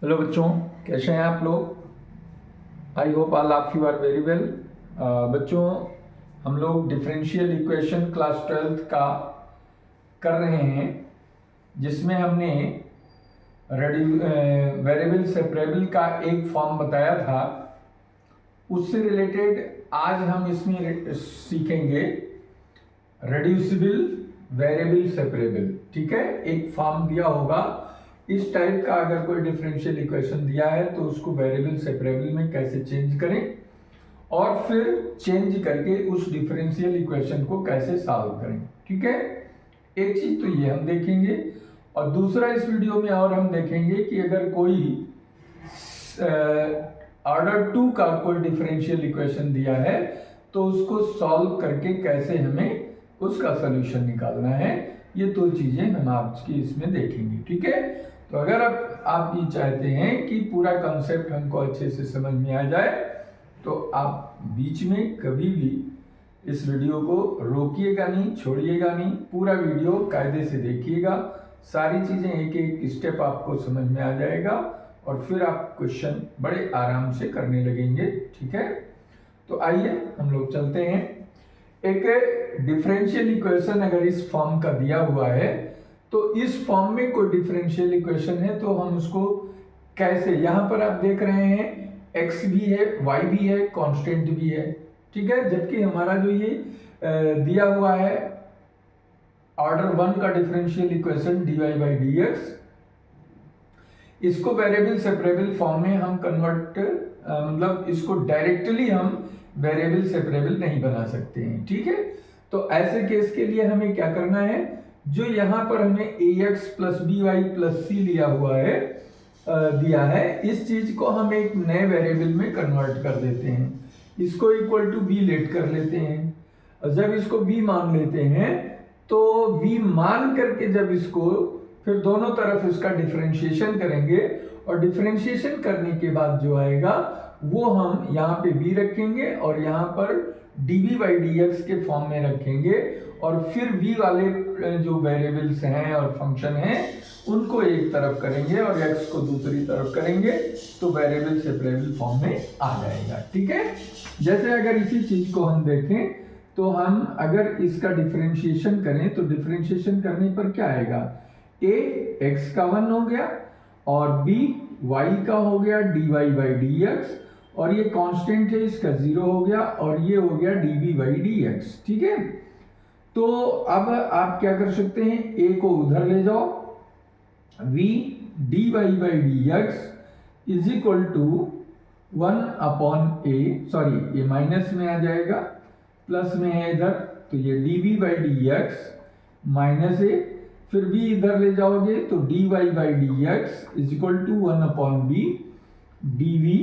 Hello बच्चों, कैसे हैं आप लोग। I hope all of you are very well. बच्चों, हम लोग डिफरेंशियल इक्वेशन क्लास 12th का कर रहे हैं, जिसमें हमने वेरिएबल सेपरेबल का एक फॉर्म बताया था। उससे रिलेटेड आज हम इसमें सीखेंगे रेड्यूसिबल वेरिएबल सेपरेबल। ठीक है, एक फॉर्म दिया होगा इस टाइप का। अगर कोई डिफरेंशियल इक्वेशन दिया है तो उसको वेरिएबल सेपरेबल में कैसे चेंज करें और फिर चेंज करके उस डिफरेंशियल इक्वेशन को कैसे सॉल्व करें। ठीक है, एक चीज तो ये हम देखेंगे, और दूसरा इस वीडियो में और हम देखेंगे कि अगर कोई ऑर्डर 2 का कोई डिफरेंशियल इक्वेशन दिया है तो उसको सॉल्व करके कैसे हमें उसका सोल्यूशन निकालना है। ये दो चीजें हम आज की इसमें देखेंगे। ठीक है, तो अगर आप ये चाहते हैं कि पूरा कॉन्सेप्ट हमको अच्छे से समझ में आ जाए तो आप बीच में कभी भी इस वीडियो को रोकिएगा नहीं, छोड़िएगा नहीं। पूरा वीडियो कायदे से देखिएगा, सारी चीजें एक एक स्टेप आपको समझ में आ जाएगा और फिर आप क्वेश्चन बड़े आराम से करने लगेंगे। ठीक है, तो आइए हम लोग चलते हैं। एक डिफरेंशियल इक्वेशन अगर इस फॉर्म का दिया हुआ है तो इस फॉर्म में कोई डिफरेंशियल इक्वेशन है तो हम उसको कैसे, यहां पर आप देख रहे हैं x भी है, y भी है, कांस्टेंट भी है। ठीक है, जबकि हमारा जो ये दिया हुआ है ऑर्डर 1 का differential equation dy by dx, इसको वेरिएबल सेपरेबल फॉर्म में हम कन्वर्ट मतलब इसको डायरेक्टली हम वेरिएबल सेपरेबल नहीं बना सकते हैं। ठीक है, तो ऐसे केस के लिए हमें क्या करना है, जो यहाँ पर हमें ax plus by plus c लिया हुआ है दिया है, इस चीज को हम एक नए वेरिएबल में कन्वर्ट कर देते हैं। इसको इक्वल टू v लेट कर लेते हैं, और जब इसको v मान लेते हैं तो v मान करके जब इसको फिर दोनों तरफ इसका डिफरेंशिएशन करेंगे, और डिफरेंशिएशन करने के बाद जो आएगा वो हम यहाँ पे v रखेंगे और यहाँ पर dv बाई dx के फॉर्म में रखेंगे, और फिर v वाले जो वेरिएबल्स हैं और फंक्शन हैं उनको एक तरफ करेंगे और x को दूसरी तरफ करेंगे, तो वेरिएबल सेपरेबल फॉर्म में आ जाएगा। ठीक है, जैसे अगर इसी चीज को हम देखें तो हम अगर इसका डिफरेंशिएशन करें तो डिफरेंशिएशन करने पर क्या आएगा, a x का 1 हो गया और b y का हो गया dy बाई dx, और ये कांस्टेंट है इसका 0 हो गया, और ये हो गया dv बाई dx। ठीक है, तो अब आप क्या कर सकते हैं, a को उधर ले जाओ, v dy by dx is equal to 1 upon a, sorry ये माइनस में आ जाएगा, प्लस में है इधर, तो ये dv by dx minus a, फिर b इधर ले जाओगे तो dy by dx is equal to 1 upon b dv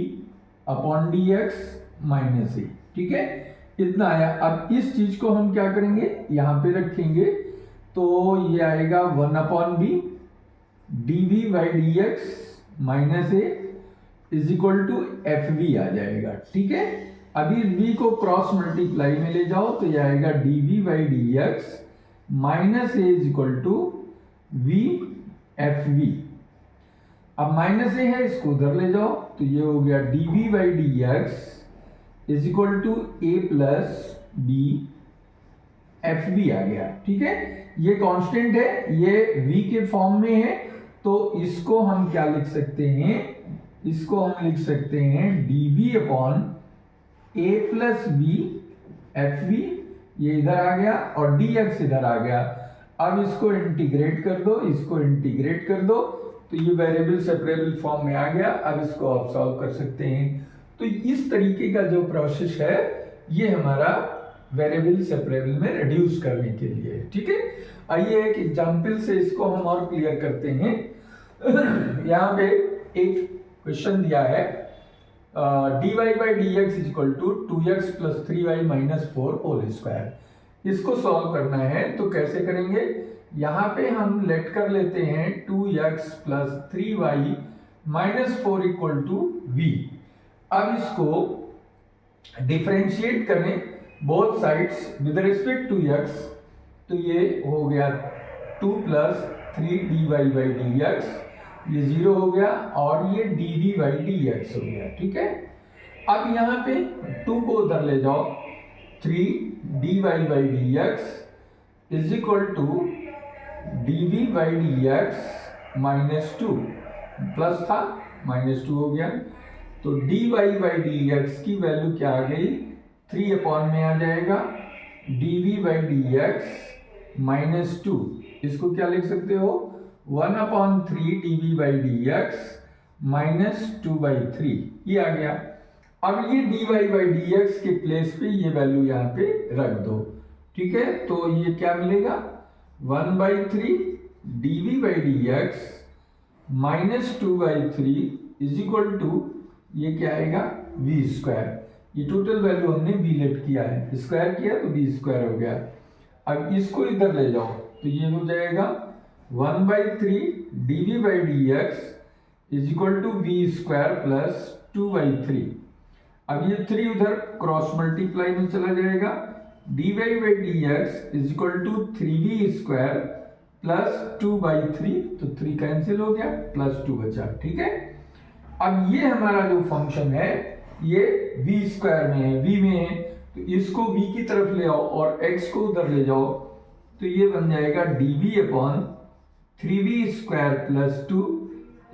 upon dx minus a। ठीक है, इतना आया। अब इस चीज को हम क्या करेंगे, यहाँ पे रखेंगे, तो ये आएगा 1 upon b dv by dx minus a is equal to fv आ जाएगा। ठीक है, अभी v को क्रॉस मल्टीप्लाई में ले जाओ तो ये आएगा dv by dx minus a is equal to v fv। अब माइनस a है, इसको उधर ले जाओ तो ये हो गया dv by dx is equal to a plus b fb आ गया। ठीक है, ये कांस्टेंट है, ये v के फॉर्म में है, तो इसको हम क्या लिख सकते हैं, इसको हम लिख सकते हैं dv upon a plus b fb, ये इधर आ गया और dx इधर आ गया। अब इसको इंटीग्रेट कर दो, इसको इंटीग्रेट कर दो, तो ये वेरिएबल सेपरेबल फॉर्म में आ गया। अब इसको आप सॉल्व कर सकते हैं। तो इस तरीके का जो प्रोसेस है ये हमारा वेरिएबल सेपरेबल में रिड्यूस करने के लिए। ठीक है, आइए एक एग्जांपल से इसको हम और क्लियर करते हैं। यहाँ पे एक क्वेश्चन दिया है dy by dx is equal to 2x plus 3y minus 4 whole square. इसको सॉल्व करना है तो कैसे करेंगे, यहाँ पे हम लेट कर लेते हैं 2x plus 3y minus 4 equal to v। अब इसको डिफरेंशिएट करें both sides with respect to x, तो ये हो गया 2 प्लस 3 dy बाई dx ये 0 हो गया और ये dv/dx हो गया, ठीक है। अब यहाँ पे 2 को उधर ले जाओ, 3dy/dx is equal to dv/dx minus 2, plus था -2 हो गया, तो dy/dx की वैल्यू क्या आ गई, 3 अपॉन में आ जाएगा dv/dx माइनस 2, इसको क्या लिख सकते हो 1/3 dv/dx माइनस 2/3, ये आ गया। अब ये dy/dx के प्लेस पे ये वैल्यू यहाँ पे रख दो, ठीक है। तो ये क्या मिलेगा 1/3 dv/dx minus 2/3 is equal to ये क्या आएगा v²। ये टोटल वैल्यू हमने v लेट किया है, स्क्वायर किया तो v² हो गया। अब इसको इधर ले जाओ तो ये हो जाएगा 1/3 dv/dx is equal to v² plus 2/3। अब ये 3 उधर क्रॉस मल्टीप्लाई में चला जाएगा, dy/dx is equal to 3v² plus 2/3, तो 3 कैंसिल हो गया, प्लस 2 बचा, ठीक है। अब ये हमारा जो फंक्शन है ये v² में है, v में है, तो इसको v की तरफ ले आओ और x को उधर ले जाओ, तो ये बन जाएगा dv/3v² plus 2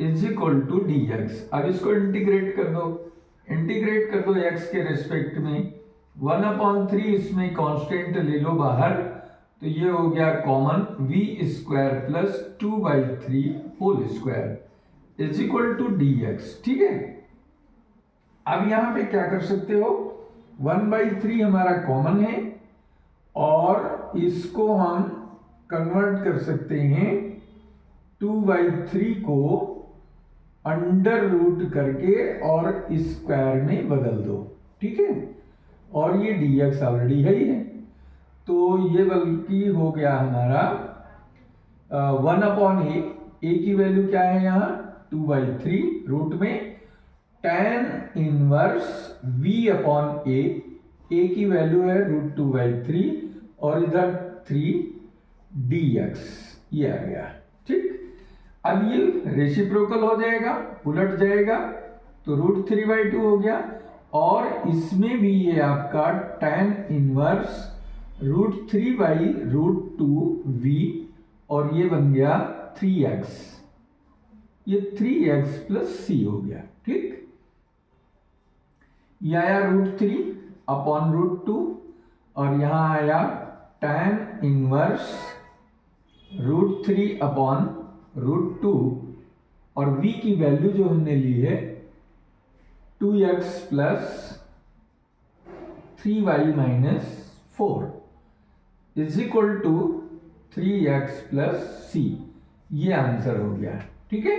is equal to dx। अब इसको इंटीग्रेट कर दो, इंटीग्रेट कर दो x के रेस्पेक्ट में, 1/3 इसमें कांस्टेंट ले लो बाहर, तो ये हो गया common v² plus 2/3 whole square is equal to dx, ठीक है। अब यहां पे क्या कर सकते हो 1/3 हमारा कॉमन है और इसको हम कन्वर्ट कर सकते हैं 2/3 को अंडर रूट करके और स्क्वायर में बदल दो, ठीक है। और ये dx ऑलरेडी है ही है, तो ये बल्कि हो गया हमारा 1/a, a की वैल्यू क्या है यहाँ 2/3 रूट में tan इनवर्स v/a, a की वैल्यू है √2/3 और इधर 3 dx, ये आ गया, ठीक। अब ये रेसिप्रोकल हो जाएगा, उलट जाएगा, तो √3/2 हो गया और इसमें भी ये आपका tan इनवर्स √3/√2v और ये बन गया 3x, ये 3x प्लस c हो गया, ठीक। ये आया √3 अपॉन √2 और यहां आया tan इनवर्स √3 अपॉन √2 और v की वैल्यू जो हमने ली है 2x plus 3y minus 4 is equal to 3x plus c, ये आंसर हो गया, ठीक है।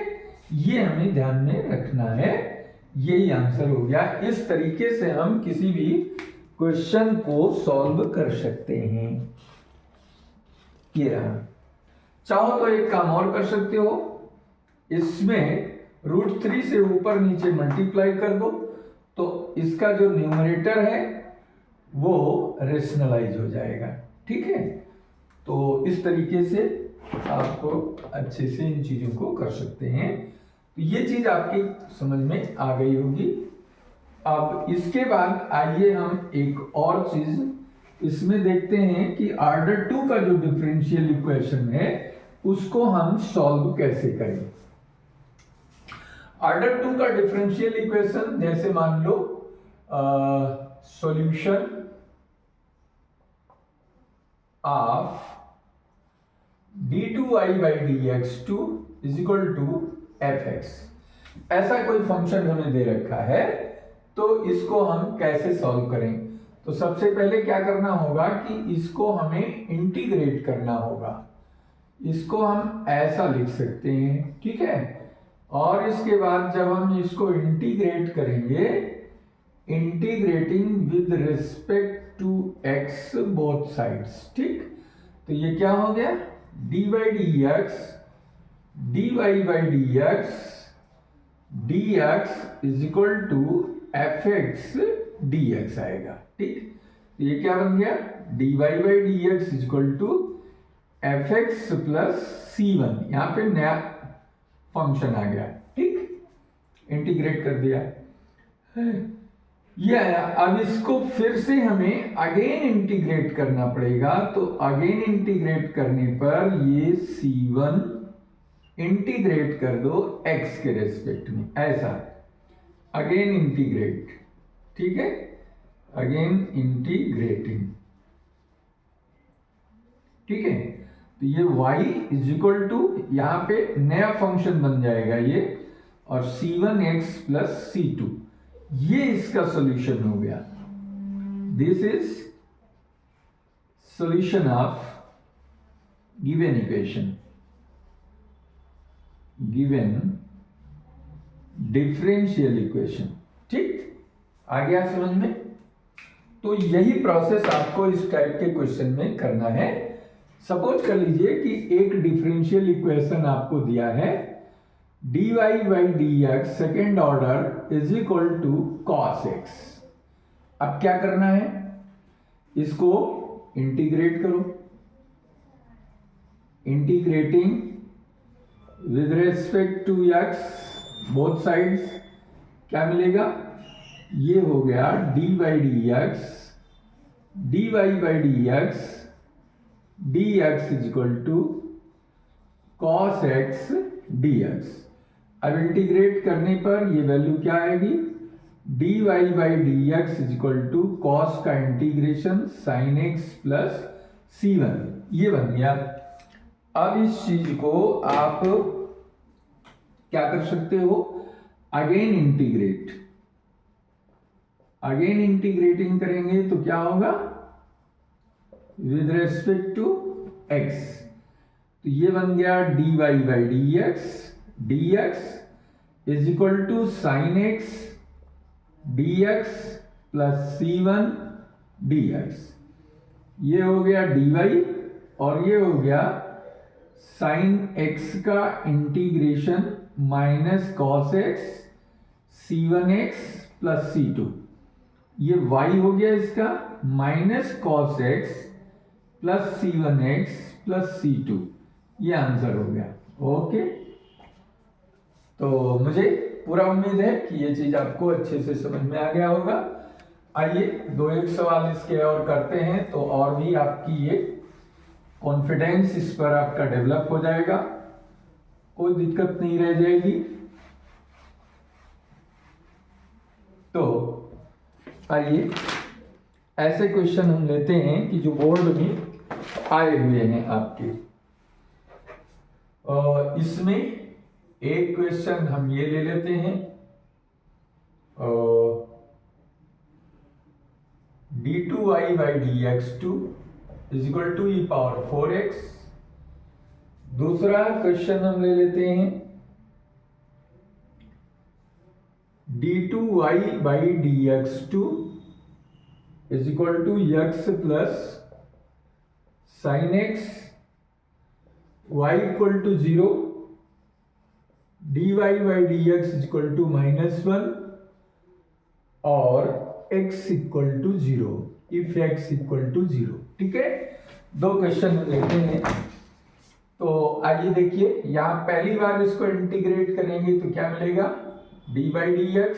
ये हमें ध्यान में रखना है, यही आंसर हो गया। इस तरीके से हम किसी भी क्वेश्चन को सॉल्व कर सकते हैं। ये रहा, चाहो तो एक काम और कर सकते हो, इसमें √3 से ऊपर नीचे मल्टीप्लाई कर दो, तो इसका जो न्यूमरेटर है वो रेशनलाइज हो जाएगा, ठीक है। तो इस तरीके से आपको अच्छे से इन चीजों को कर सकते हैं, तो ये चीज आपकी समझ में आ गई होगी। अब इसके बाद आइए हम एक और चीज इसमें देखते हैं कि ऑर्डर 2 का जो डिफरेंशियल इक्वेशन है उसको हम सॉल्व कैसे करें। ऑर्डर 2 का डिफरेंशियल इक्वेशन जैसे मान लो solution of d2y/dx2 is equal to fx, ऐसा कोई फंक्शन हमें दे रखा है, तो इसको हम कैसे सॉल्व करें। तो सबसे पहले क्या करना होगा कि इसको हमें इंटीग्रेट करना होगा, इसको हम ऐसा लिख सकते हैं, ठीक है। और इसके बाद जब हम इसको इंटीग्रेट करेंगे, integrating with respect to x both sides, ठीक, तो ये क्या हो गया dy/dx dy/dx dx is equal to fx dx आएगा, ठीक। तो ये क्या बन गया dy/dx is equal to fx plus c1, यहाँ पे नया फंक्शन आ गया, ठीक, इंटीग्रेट कर दिया। ये आया। अब इसको फिर से हमें अगेन इंटीग्रेट करना पड़ेगा, तो अगेन इंटीग्रेट करने पर ये C1 इंटीग्रेट कर दो x के रेस्पेक्ट में, ऐसा अगेन इंटीग्रेट, ठीक है, अगेन इंटीग्रेटिंग, ठीक है। तो ये y इज इक्वल टू, यहां पे नया फंक्शन बन जाएगा ये, और C1x प्लस C2, ये इसका सॉल्यूशन हो गया। This is solution of given equation, given differential equation, ठीक, आ गया समझ में। तो यही प्रोसेस आपको इस टाइप के क्वेश्चन में करना है। सपोज कर लीजिए कि एक डिफरेंशियल इक्वेशन आपको दिया है, dy by dx second order is equal to cos x। अब क्या करना है, इसको इंटीग्रेट करो, integrating with respect to x both sides, क्या मिलेगा, ये हो गया dy by dx dx is equal to cos x dx। अब इंटीग्रेट करने पर ये वैल्यू क्या आएगी, dy by dx is equal to cos का integration sin x plus C1, ये बन गया। अब इस चीज को आप क्या कर सकते हो, अगेन इंटीग्रेट, अगेन इंटीग्रेटिंग करेंगे तो क्या होगा, विद रेस्पेक्ट टू x, तो ये बन गया dy by dx is equal to sine x dx plus C1 dx, ये हो गया dy, और ये हो गया साइन x का integration minus cos x C1x plus C2, ये y हो गया इसका minus cos x plus C1x plus C2, ये आंसर हो गया। ओके, तो मुझे पूरा उम्मीद है कि ये चीज आपको अच्छे से समझ में आ गया होगा। आइए दो एक सवाल इसके और करते हैं, तो और भी आपकी ये कॉन्फिडेंस इस पर आपका डेवलप हो जाएगा, कोई दिक्कत नहीं रह जाएगी। तो आइए ऐसे क्वेश्चन हम लेते हैं कि जो बोर्ड में आए हुए हैं आपके, और इसमें एक क्वेश्चन हम ये ले लेते हैं, d2y by dx2 is equal to e power 4x। दूसरा क्वेश्चन हम ले लेते हैं, d2y by dx2 is equal to x plus sine x, y equal to 0, dy by dx is equal to -1 और x equal to 0 if x equal to 0, ठीक है। दो question लेते हैं, तो आइए देखिए, यहां पहली बार इसको इंटीग्रेट करेंगे तो क्या मिलेगा, dy by dx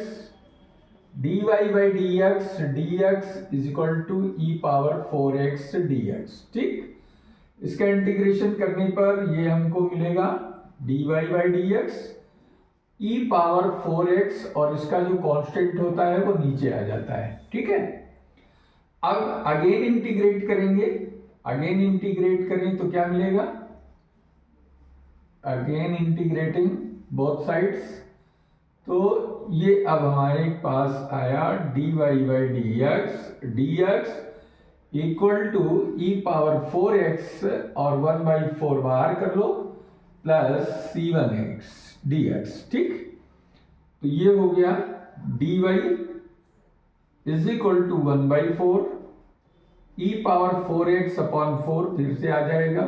dx is equal to e power 4x dx, ठीक। इसका इंटीग्रेशन करने पर ये हमको मिलेगा dy by dx E power 4x, और इसका जो कांस्टेंट होता है वो नीचे आ जाता है, ठीक है। अब अगेन इंटीग्रेट करेंगे, अगेन इंटीग्रेट करें तो क्या मिलेगा, अगेन इंटीग्रेटिंग बोथ साइड्स, तो ये अब हमारे पास आया dy by dx equal to e power 4x और 1/4 बाहर कर लो प्लस C1x dx, ठीक। तो ये हो गया dy is equal to 1/4 e power 4x upon 4 फिर से आ जाएगा,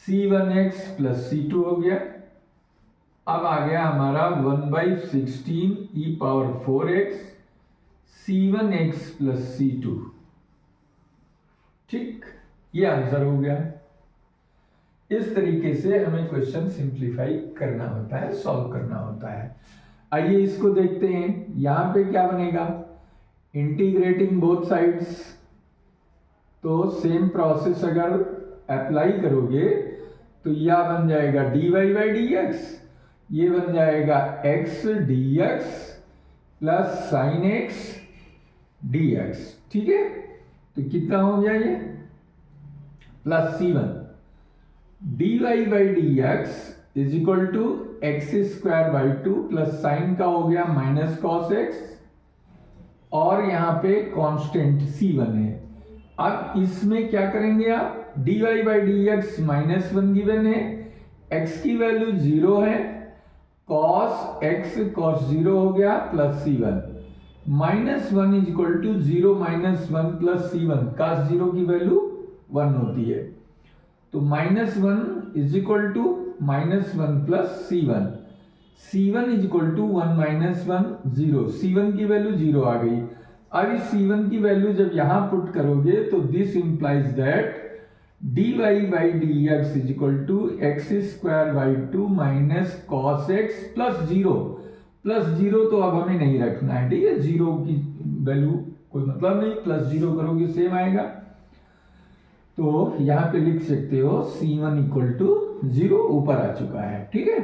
C1x प्लस C2 हो गया। अब आ गया हमारा 1/16 ई power 4x C1x plus C2, ठीक, ये आंसर हो गया। इस तरीके से हमें क्वेश्चन सिंप्लीफाई करना होता है, सॉल्व करना होता है। आइए इसको देखते हैं। यहां पे क्या बनेगा, इंटीग्रेटिंग बोथ साइड्स, तो सेम प्रोसेस अगर अप्लाई करोगे तो यह बन जाएगा dy बाई डी एक्स, ये बन जाएगा x dx plus sine x dx। ठीक है, तो कितना हो गया ये, plus C1 dy by d x is equal to x square by 2 plus sine का हो गया माइनस कॉस एक्स, और यहाँ पे कांस्टेंट C1 है। अब इसमें क्या करेंगे आप, dy by d x minus 1 given है, x की वैल्यू 0 है, cos x cos 0 हो गया plus C1 minus 1 is equal to 0 minus 1 plus C1, cos 0 की वैल्यू 1 होती है, तो minus 1 is equal to minus 1 plus C1, C1 is equal to 1 minus 1 0, C1 की वैल्यू 0 आ गई। अब इस C1 की वैल्यू जब यहां पुट करोगे तो this implies that dy by d x is equal to x square by 2 minus cos x plus 0, plus 0 तो अब हमें नहीं रखना है, ठीक है, 0 की वैल्यू कोई मतलब नहीं, प्लस 0 करोगे सेम आएगा, तो यहां पे लिख सकते हो C1 इक्वल टू 0 ऊपर आ चुका है। ठीक है,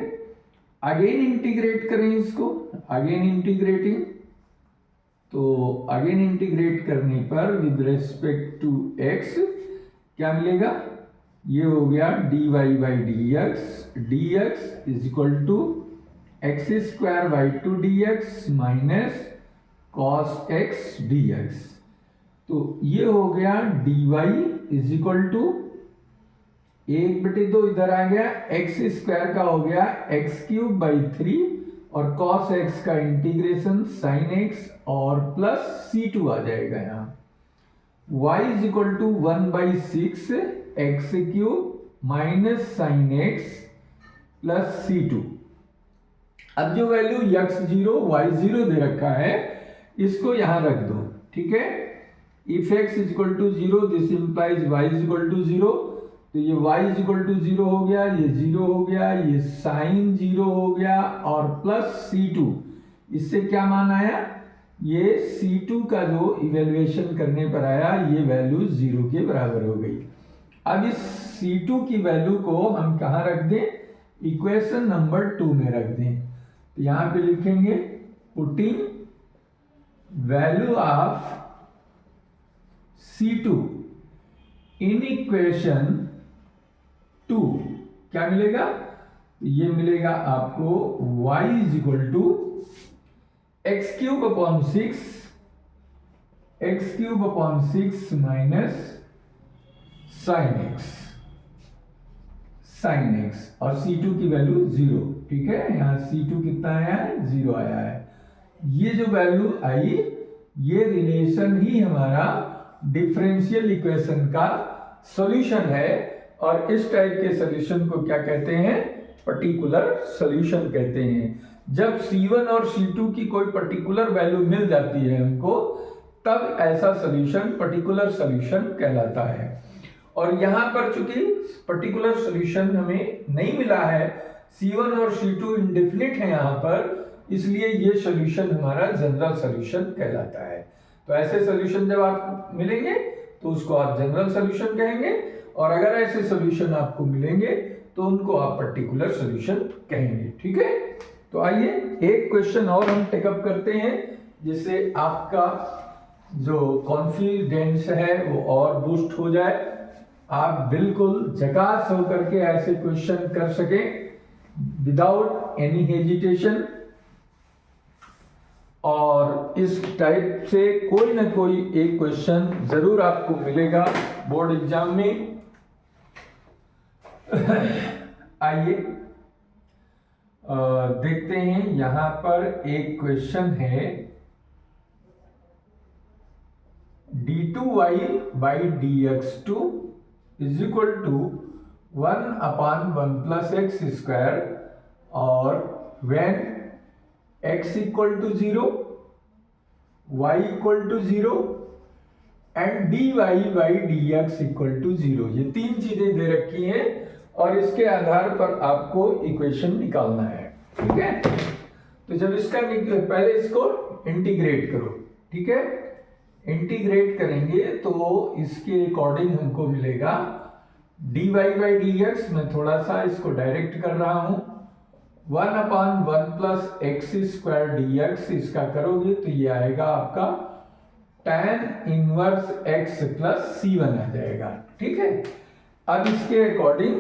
अगेन इंटीग्रेट करें इसको, अगेन इंटीग्रेटिंग, तो अगेन इंटीग्रेट करने पर विद रेस्पेक्ट टू x क्या मिलेगा, ये हो गया dy by d x is equal to x square by 2 dx minus cos x dx, तो ये हो गया dy इज इक्वल टू 1/2 इधर आ गया, एक्स स्क्वायर का हो गया एक्स क्यूब बाई 3 और cos x का इंटीग्रेशन sin x और प्लस C2 आ जाएगा यहाँ, y is equal to 1/6 x cube minus sine x plus C2। अब जो वैल्यू x0 y0 दे रखा है इसको यहां रख दो। ठीक है, if x is equal to 0 this implies y is equal to 0, तो ये y इज इक्वल टू 0 हो गया, ये 0 हो गया, ये साइन 0 हो गया और प्लस C2, इससे क्या मान आया, ये C2 का जो इवेल्युएशन करने पर आया ये वैल्यू 0 के बराबर हो गई। अब इस C2 की वैल्यू को हम कहां रख दें, इक्वेशन नंबर 2 में रख दें, तो यहां पे लिखेंगे putting value of C2 in equation 2 क्या मिलेगा, ये मिलेगा आपको y is equal to x cube upon 6 minus sine x और C2 की वैल्यू 0। ठीक है, यहां C2 कितना आया है, 0 आया है। ये जो वैल्यू आई ये रिलेशन ही हमारा डिफरेंशियल इक्वेशन का सॉल्यूशन है, और इस टाइप के सॉल्यूशन को क्या कहते हैं, पर्टिकुलर सॉल्यूशन कहते हैं। जब C1 और C2 की कोई पर्टिकुलर वैल्यू मिल जाती है हमको, तब ऐसा सॉल्यूशन पर्टिकुलर सॉल्यूशन कहलाता है। और यहां पर चूंकि पर्टिकुलर सॉल्यूशन हमें नहीं मिला है, C1 और C2 इंडेफिनिट है यहाँ पर, इसलिए ये सॉल्यूशन हमारा जनरल सॉल्यूशन कहलाता है। तो ऐसे सॉल्यूशन जब आपको मिलेंगे तो उसको आप जनरल सॉल्यूशन कहेंगे, और अगर ऐसे सॉल्यूशन आपको मिलेंगे तो उनको आप पर्टिकुलर सॉल्यूशन कहेंगे। ठीक है, तो आइए एक क्वेश्चन और हम टेकअप करते हैं, जिससे आपका जो कॉन्फिडेंस है वो और बूस्ट हो जाए, आप बिल्कुल झकास होकर के ऐसे क्वेश्चन कर सके विदाउट एनी हेजिटेशन। और इस टाइप से कोई ना कोई एक क्वेश्चन जरूर आपको मिलेगा बोर्ड एग्जाम में। आइए देखते हैं, यहां पर एक क्वेश्चन है, d2y by dx2 is equal to 1/1 plus x square, और when x equal to 0, y equal to 0 and dy by dx equal to 0। ये तीन चीजें दे रखी हैं और इसके आधार पर आपको इक्वेशन निकालना है। ठीक है, तो जब इसका पहले इसको इंटीग्रेट करो। ठीक है, इंटीग्रेट करेंगे तो इसके अकॉर्डिंग हमको मिलेगा dy बाई dx। मैं थोड़ा सा इसको डायरेक्ट कर रहा हूं, 1/1 प्लस एक्स स्क्वायर dx। इसका करोगे तो ये आएगा आपका tan inverse x plus c1 आ जाएगा। ठीक है, अब इसके अकॉर्डिंग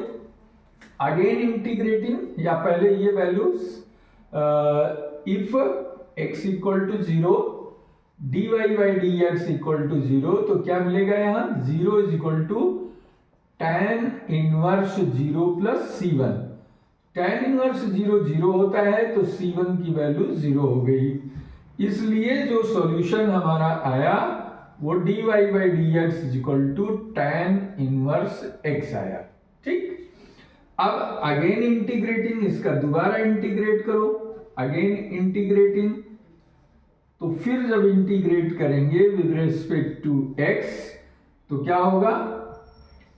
अगेन इंटीग्रेटिंग, या पहले ये values if x equal to 0 dy by dx equal to 0, तो क्या मिलेगा यहाँ 0 is equal to tan inverse 0 plus c1। tan inverse 0 0 होता है तो c1 की वैल्यू 0 हो गई, इसलिए जो सॉल्यूशन हमारा आया वो dy by dx is equal to tan inverse x आया। ठीक, अब अगेन इंटीग्रेटिंग, इसका दोबारा इंटीग्रेट करो, अगेन इंटीग्रेटिंग, तो फिर जब इंटीग्रेट करेंगे विद रिस्पेक्ट टू x तो क्या होगा,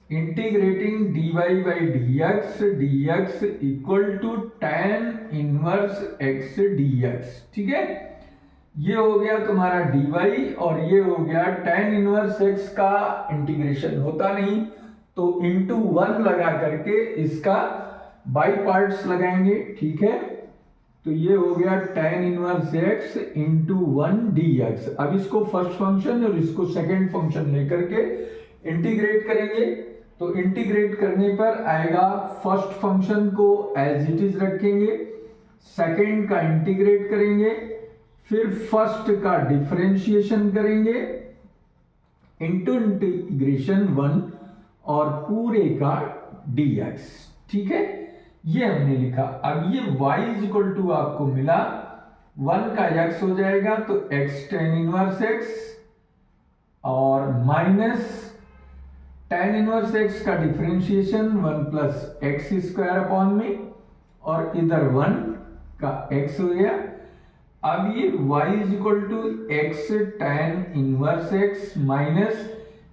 integrating dy by dx equal to tan inverse x dx। ठीक है, ये हो गया तुम्हारा dy और ये हो गया tan इनवर्स x का इंटीग्रेशन होता नहीं तो इंटू 1 लगा करके इसका बाई पार्ट्स लगाएंगे। ठीक है, तो ये हो गया tan inverse x into 1 dx। अब इसको फर्स्ट फंक्शन और इसको सेकंड फंक्शन लेकर के इंटीग्रेट करेंगे, तो इंटीग्रेट करने पर आएगा फर्स्ट फंक्शन को एज इट इज रखेंगे, सेकंड का इंटीग्रेट करेंगे, फिर फर्स्ट का डिफरेंशिएशन करेंगे इंटू इंटीग्रेशन 1 और पूरे का dx। ठीक है, ये हमने लिखा। अब ये y इज इक्वल टू आपको मिला 1 का x हो जाएगा तो x tan इनवर्स x और माइनस tan इनवर्स x का differentiation 1 plus x square upon में और इधर 1 का x हो गया। अब ये y is equal to x tan inverse x minus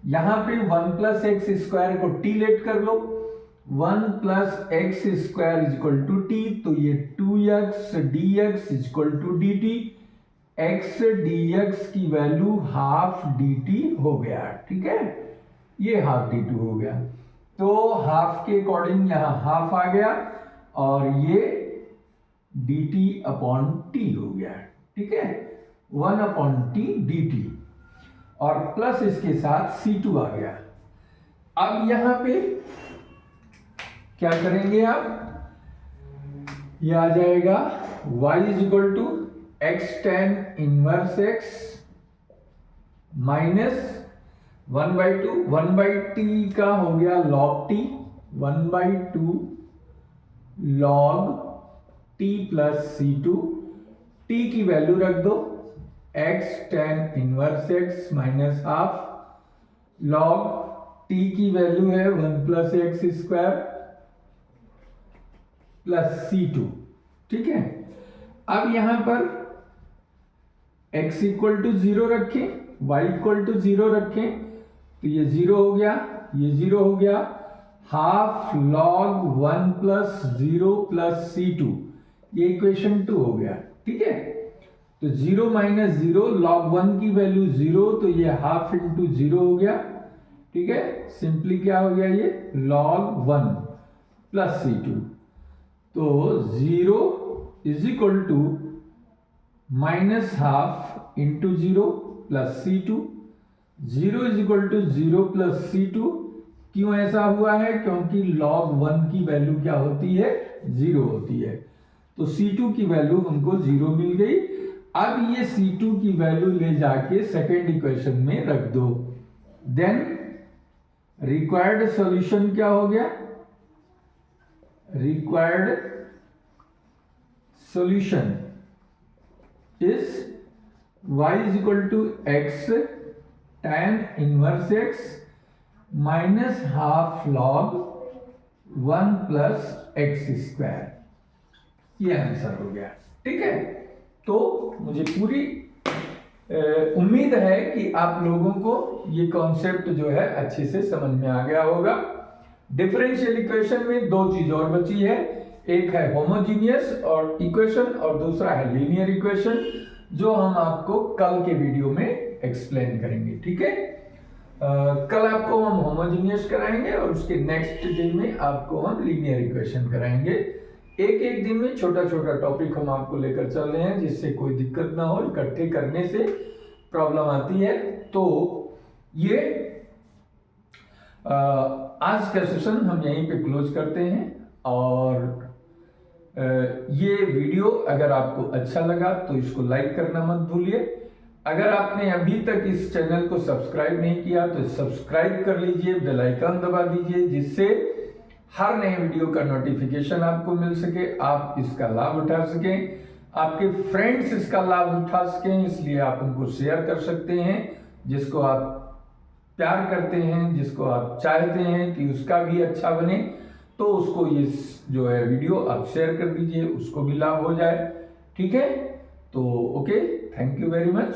यहां पे 1 प्लस एक्स स्क्वायर को t लेट कर लो, 1 plus x square is equal to t, तो ये 2x dx is equal to dt, x dx की वैल्यू हाफ dt हो गया। ठीक है, ये हाफ dt हो गया, तो हाफ के अकॉर्डिंग यहां हाफ आ गया और ये dt अपॉन t हो गया। ठीक है, 1 अपॉन t dt और प्लस इसके साथ c2 आ गया। अब यहां पे क्या करेंगे आप, ये आ जाएगा y is equal to x tan inverse x minus 1/2, 1/t का हो गया log t, 1/2 log t plus c2, t की वैल्यू रख दो x tan inverse x minus half log t की वैल्यू है 1 plus x square plus c2। ठीक है, अब यहां पर x इक्वल टू 0 रखें, y इक्वल टू 0 रखें, तो ये 0 हो गया, ये 0 हो गया, half log 1 plus 0 plus c2, ये इक्वेशन 2 हो गया। ठीक है, तो 0 माइनस 0 log 1 की वैल्यू 0, तो ये हाफ इंटू 0 हो गया। ठीक है, सिंपली क्या हो गया, ये log 1 प्लस c2, तो 0 is equal to minus half into 0 plus c2, 0 is equal to 0 plus c2। क्यों ऐसा हुआ है, क्योंकि log 1 की वैल्यू क्या होती है, 0 होती है, तो c2 की वैल्यू हमको 0 मिल गई। अब ये c2 की वैल्यू ले जाके सेकेंड इक्वेशन में रख दो, देन रिक्वायर्ड सॉल्यूशन क्या हो गया, required solution is y is equal to x tan inverse x minus half log 1 plus x square, ये आंसर हो गया। ठीक है, तो मुझे पूरी उम्मीद है कि आप लोगों को ये कॉन्सेप्ट जो है अच्छे से समझ में आ गया होगा। डिफरेंशियल इक्वेशन में दो चीज और बची है, एक है होमोजीनियस और इक्वेशन और दूसरा है लीनियर इक्वेशन, जो हम आपको कल के वीडियो में एक्सप्लेन करेंगे। ठीक है, कल आपको हम होमोजीनियस कराएंगे और उसके नेक्स्ट डे में आपको हम लीनियर इक्वेशन कराएंगे। एक एक दिन में छोटा छोटा टॉपिक हम आपको लेकर चल रहे हैं, जिससे कोई दिक्कत ना हो, इकट्ठे करने से प्रॉब्लम आती है। तो ये आज का सेशन हम यहीं पे क्लोज करते हैं। और ये वीडियो अगर आपको अच्छा लगा तो इसको लाइक करना मत भूलिए। अगर आपने अभी तक इस चैनल को सब्सक्राइब नहीं किया तो सब्सक्राइब कर लीजिए, बेल आइकन दबा दीजिए, जिससे हर नए वीडियो का नोटिफिकेशन आपको मिल सके, आप इसका लाभ उठा सकें, आपके फ्रेंड्स इसका लाभ उठा सकें। इसलिए आप उनको शेयर कर सकते हैं, जिसको आप प्यार करते हैं, जिसको आप चाहते हैं कि उसका भी अच्छा बने, तो उसको ये जो है वीडियो आप शेयर कर दीजिए, उसको भी लाभ हो जाए। ठीक है, तो okay, thank you very much.